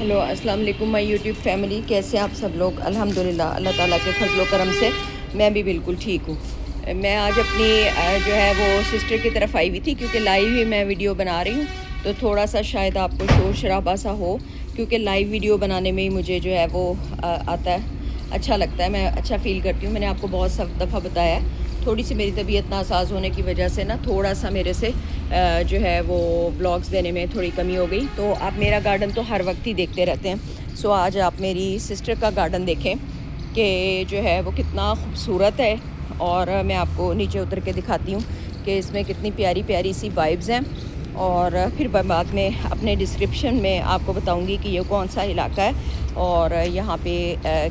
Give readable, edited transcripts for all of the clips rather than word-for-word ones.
Hello अस्सलाम वालेकुम my YouTube family. कैसे आप सब लोग? अल्हम्दुलिल्लाह अल्लाह ताला के फजलो करम से मैं भी बिल्कुल ठीक हूँ। मैं आज अपनी जो है वो सिस्टर की तरफ आई हुई थी, क्योंकि लाइव ही मैं वीडियो बना रही हूँ, तो थोड़ा सा शायद आपको शोर शराबा सा हो, क्योंकि लाइव वीडियो बनाने में ही मुझे जो है वो आता है, अच्छा लगता है, मैं अच्छा फ़ील करती हूँ। मैंने आपको बहुत सा दफ़ा बताया है, थोड़ी सी मेरी तबीयत नासाज होने की वजह से ना थोड़ा सा मेरे से जो है वो ब्लॉग्स देने में थोड़ी कमी हो गई। तो आप मेरा गार्डन तो हर वक्त ही देखते रहते हैं, सो आज आप मेरी सिस्टर का गार्डन देखें कि जो है वो कितना खूबसूरत है। और मैं आपको नीचे उतर के दिखाती हूँ कि इसमें कितनी प्यारी प्यारी सी वाइब्स हैं, और फिर बाद में अपने डिस्क्रिप्शन में आपको बताऊंगी कि ये कौन सा इलाका है और यहाँ पे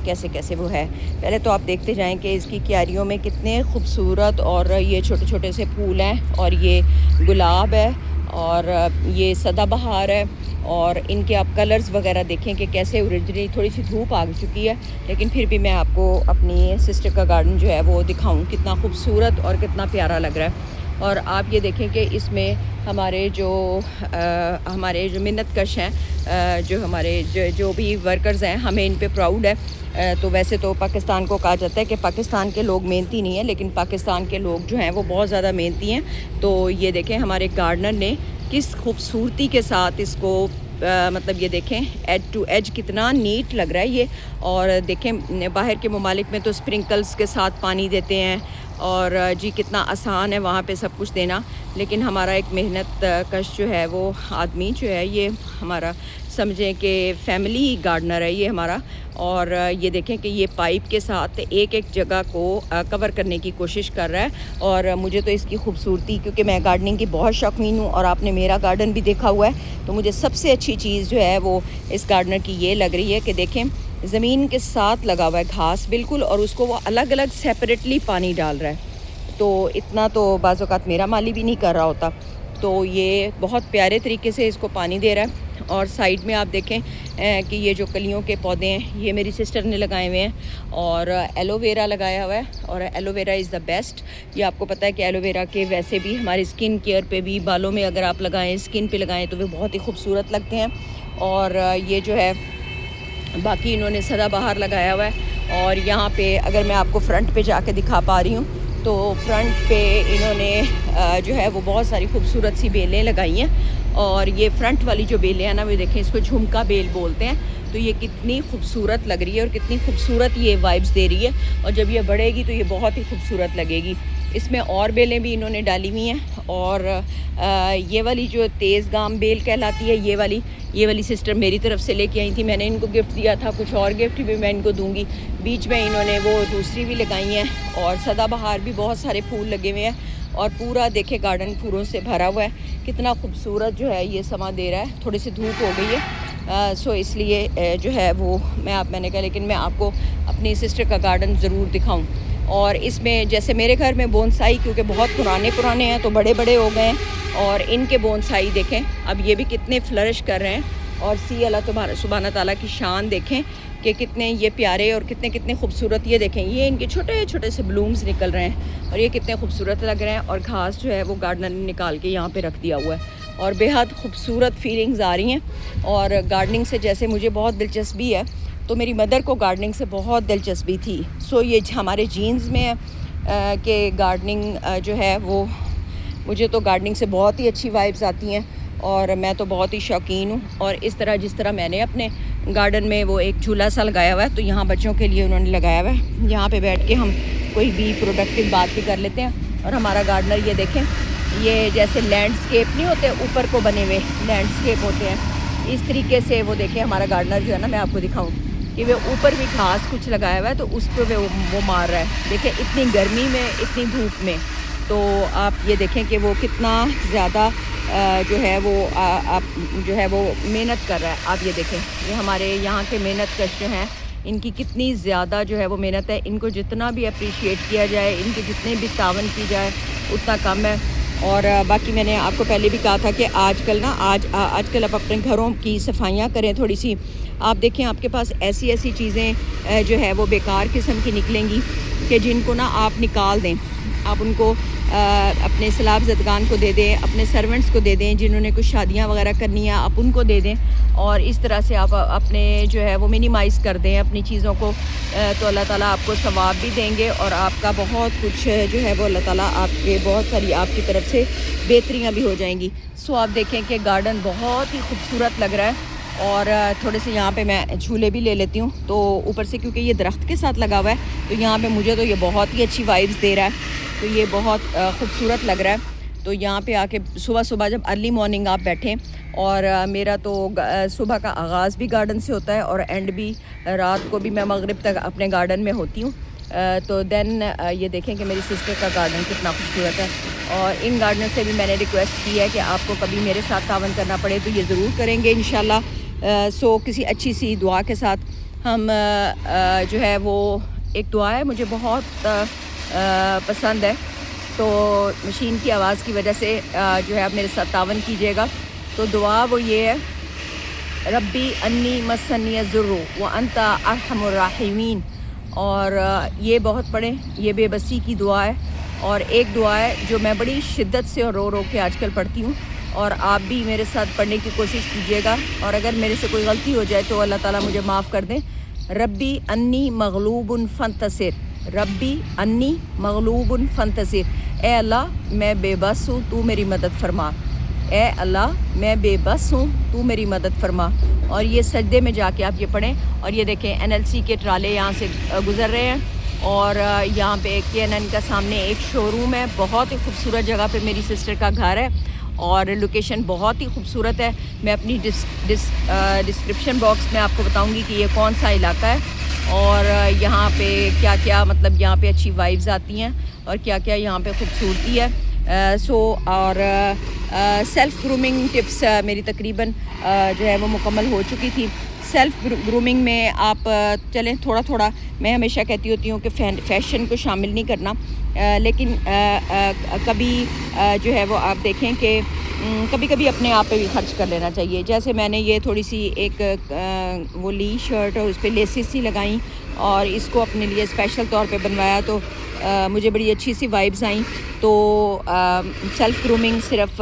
कैसे कैसे वो है। पहले तो आप देखते जाएं कि इसकी क्यारियों में कितने खूबसूरत और ये छोटे छोटे से फूल हैं, और ये गुलाब है और ये सदाबहार है, और इनके आप कलर्स वगैरह देखें कि कैसे ओरिजिनली। थोड़ी सी धूप आ चुकी है, लेकिन फिर भी मैं आपको अपनी सिस्टर का गार्डन जो है वो दिखाऊं, कितना खूबसूरत और कितना प्यारा लग रहा है। और आप ये देखें कि इसमें हमारे जो मिन्नत कश हैं, जो हमारे जो भी वर्कर्स हैं, हमें इन पे प्राउड है। तो वैसे तो पाकिस्तान को कहा जाता है कि पाकिस्तान के लोग मेहनती नहीं हैं, लेकिन पाकिस्तान के लोग जो हैं वो बहुत ज़्यादा मेहनती हैं। तो ये देखें हमारे गार्डनर ने किस खूबसूरती के साथ इसको मतलब ये देखें एज टू एज कितना नीट लग रहा है ये। और देखें बाहर के ममालिक में तो स्प्रिंकल्स के साथ पानी देते हैं, और जी कितना आसान है वहाँ पे सब कुछ देना, लेकिन हमारा एक मेहनत कश जो है वो आदमी जो है, ये हमारा समझें कि फैमिली गार्डनर है ये हमारा। और ये देखें कि ये पाइप के साथ एक एक जगह को कवर करने की कोशिश कर रहा है। और मुझे तो इसकी खूबसूरती, क्योंकि मैं गार्डनिंग की बहुत शौकीन हूँ और आपने मेरा गार्डन भी देखा हुआ है, तो मुझे सबसे अच्छी चीज़ जो है वो इस गार्डनर की ये लग रही है कि देखें ज़मीन के साथ लगा हुआ है घास बिल्कुल, और उसको वो अलग अलग सेपरेटली पानी डाल रहा है। तो इतना तो बाज़ औक़ात मेरा माली भी नहीं कर रहा होता, तो ये बहुत प्यारे तरीके से इसको पानी दे रहा है। और साइड में आप देखें कि ये जो कलियों के पौधे हैं ये मेरी सिस्टर ने लगाए हुए हैं, और एलोवेरा लगाया हुआ है, और एलोवेरा इज़ द बेस्ट। ये आपको पता है कि एलोवेरा के वैसे भी हमारी स्किन केयर पे भी, बालों में अगर आप लगाएं, स्किन पे लगाएं, तो वे बहुत ही खूबसूरत लगते हैं। और ये जो है बाकी इन्होंने सदाबहार लगाया हुआ है। और यहाँ पे अगर मैं आपको फ्रंट पे जाके दिखा पा रही हूँ, तो फ्रंट पे इन्होंने जो है वो बहुत सारी खूबसूरत सी बेलें लगाई हैं। और ये फ्रंट वाली जो बेलें हैं ना, वो देखें, इसको झुमका बेल बोलते हैं। तो ये कितनी खूबसूरत लग रही है और कितनी खूबसूरत ये वाइब्स दे रही है, और जब ये बढ़ेगी तो ये बहुत ही खूबसूरत लगेगी। इसमें और बेलें भी इन्होंने डाली हुई हैं। और ये वाली जो तेज़ गाम बेल कहलाती है, ये वाली सिस्टर मेरी तरफ से लेके आई थी, मैंने इनको गिफ्ट दिया था, कुछ और गिफ्ट भी मैं इनको दूंगी। बीच में इन्होंने वो दूसरी भी लगाई हैं, और सदाबहार भी बहुत सारे फूल लगे हुए हैं, और पूरा देखे गार्डन फूलों से भरा हुआ है। कितना खूबसूरत जो है ये समा दे रहा है। थोड़ी सी धूप हो गई है, सो इसलिए जो है वो मैंने कहा लेकिन मैं आपको अपनी सिस्टर का गार्डन ज़रूर दिखाऊं। और इसमें जैसे मेरे घर में बोनसाई, क्योंकि बहुत पुराने हैं तो बड़े बड़े हो गए हैं, और इनके बोनसाई देखें अब ये भी कितने फ्लरिश कर रहे हैं। और सी अल्लाह तुम्हारा सुभान ताला की शान देखें कि कितने ये प्यारे और कितने कितने खूबसूरत। ये देखें ये इनके छोटे छोटे से ब्लूम्स निकल रहे हैं, और ये कितने खूबसूरत लग रहे हैं। और घास जो है वो गार्डनर ने निकाल के यहाँ पे रख दिया हुआ है, और बेहद खूबसूरत फीलिंग्स आ रही हैं। और गार्डनिंग से जैसे मुझे बहुत दिलचस्पी है, तो मेरी मदर को गार्डनिंग से बहुत दिलचस्पी थी। सो ये हमारे जीन्स में है कि गार्डनिंग जो है वो, मुझे तो गार्डनिंग से बहुत ही अच्छी वाइब्स आती हैं, और मैं तो बहुत ही शौकीन हूँ। और इस तरह जिस तरह मैंने अपने गार्डन में वो एक झूला सा लगाया हुआ है, तो यहाँ बच्चों के लिए उन्होंने लगाया हुआ है। यहाँ पे बैठ के हम कोई भी प्रोडक्टिव बात भी कर लेते हैं। और हमारा गार्डनर ये देखें, ये जैसे लैंडस्केप नहीं होते, ऊपर को बने हुए लैंडस्केप होते हैं, इस तरीके से वो देखें हमारा गार्डनर जो है ना, मैं आपको दिखाऊँ कि वे ऊपर भी घास कुछ लगाया हुआ है, तो उस पर वो मार रहा है। देखें इतनी गर्मी में, इतनी धूप में, तो आप ये देखें कि वो कितना ज़्यादा जो है वो आप जो है वो मेहनत कर रहा है। आप ये देखें, ये हमारे यहाँ के मेहनत कश जो हैं, इनकी कितनी ज़्यादा जो है वो मेहनत है। इनको जितना भी अप्रिशिएट किया जाए, इनके जितने भी तावन की जाए, उतना कम है। और बाकी मैंने आपको पहले भी कहा था कि आजकल आप अपने घरों की सफाइयाँ करें थोड़ी सी। आप देखें आपके पास ऐसी ऐसी चीज़ें जो है वो बेकार किस्म की निकलेंगी कि जिनको ना आप निकाल दें, आप उनको अपने सलाब-ज़दगान को दे दें, अपने सर्वेंट्स को दे दें, जिन्होंने कुछ शादियाँ वगैरह करनी है आप उनको दे दें, और इस तरह से आप अपने जो है वो मिनिमाइज़ कर दें अपनी चीज़ों को, तो अल्लाह ताला आपको सवाब भी देंगे और आपका बहुत कुछ जो है वो अल्लाह ताला आपके बहुत सारी आपकी तरफ से बेहतरियाँ भी हो जाएंगी। सो आप देखें कि गार्डन बहुत ही खूबसूरत लग रहा है, और थोड़े से यहाँ पे मैं झूले भी ले लेती हूँ, तो ऊपर से क्योंकि ये दरख्त के साथ लगा हुआ है तो यहाँ पे मुझे तो ये बहुत ही अच्छी वाइब्स दे रहा है, तो ये बहुत खूबसूरत लग रहा है। तो यहाँ पे आके सुबह सुबह जब अर्ली मॉर्निंग आप बैठें, और मेरा तो सुबह का आगाज़ भी गार्डन से होता है और एंड भी रात को भी मैं मगरिब तक अपने गार्डन में होती हूँ। तो देन ये देखें कि मेरी सिस्टर का गार्डन कितना खूबसूरत है, और इन गार्डनर से भी मैंने रिक्वेस्ट की है कि आपको कभी मेरे साथ तावन करना पड़े तो ये ज़रूर करेंगे इंशाल्लाह। सो किसी अच्छी सी दुआ के साथ हम जो है वो एक दुआ है मुझे बहुत पसंद है, तो मशीन की आवाज़ की वजह से जो है आप मेरे साथ तावन कीजिएगा। तो दुआ वो ये है, रब्बी अन्नी मसनी ज़ुर्रु व अंता अरहमुर राहिमीन, और ये बहुत पढ़ें, ये बेबसी की दुआ है। और एक दुआ है जो मैं बड़ी शिद्दत से और रो रो के आजकल पढ़ती हूँ, और आप भी मेरे साथ पढ़ने की कोशिश कीजिएगा, और अगर मेरे से कोई गलती हो जाए तो अल्लाह ताला मुझे माफ़ कर दें। रब्बी अन्नी मगलूबुन फंतसिर, रब्बी अन्नी मगलूबुन फंतसिर, ए अल्लाह मैं बेबस हूँ, तू मेरी मदद फरमा, ए अल्लाह मैं बेबस हूँ, तू मेरी मदद फरमा। और ये सजदे में जाके आप ये पढ़ें। और ये देखें NLC के ट्राले यहाँ से गुज़र रहे हैं, और यहाँ पे KNN का सामने एक शोरूम है, बहुत ही खूबसूरत जगह पे मेरी सिस्टर का घर है, और लोकेशन बहुत ही खूबसूरत है। मैं अपनी डिस्क्रिप्शन बॉक्स में आपको बताऊंगी कि ये कौन सा इलाका है, और यहाँ पे क्या क्या मतलब यहाँ पे अच्छी वाइब्स आती हैं, और क्या क्या यहाँ पे खूबसूरती है। और सेल्फ़ ग्रूमिंग टिप्स मेरी तकरीबन जो है वो मुकम्मल हो चुकी थी। सेल्फ़ ग्रूमिंग में आप चलें थोड़ा थोड़ा, मैं हमेशा कहती होती हूँ कि फ़ैशन को शामिल नहीं करना, लेकिन कभी जो है वो आप देखें कि कभी कभी अपने आप पे भी खर्च कर लेना चाहिए। जैसे मैंने ये थोड़ी सी एक वो ली शर्ट और उस पर लेसेस सी लगाई, और इसको अपने लिए स्पेशल तौर पे बनवाया, तो मुझे बड़ी अच्छी सी वाइब्स आई। तो सेल्फ़ ग्रूमिंग सिर्फ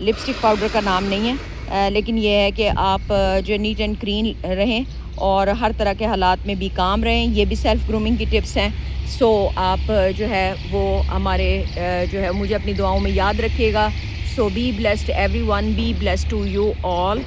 लिपस्टिक पाउडर का नाम नहीं है, लेकिन ये है कि आप जो नीट एंड क्लीन रहें और हर तरह के हालात में भी काम रहें, ये भी सेल्फ़ ग्रूमिंग की टिप्स हैं। सो आप जो है वो हमारे जो है मुझे अपनी दुआओं में याद रखिएगा। So be blessed everyone, be blessed to you all.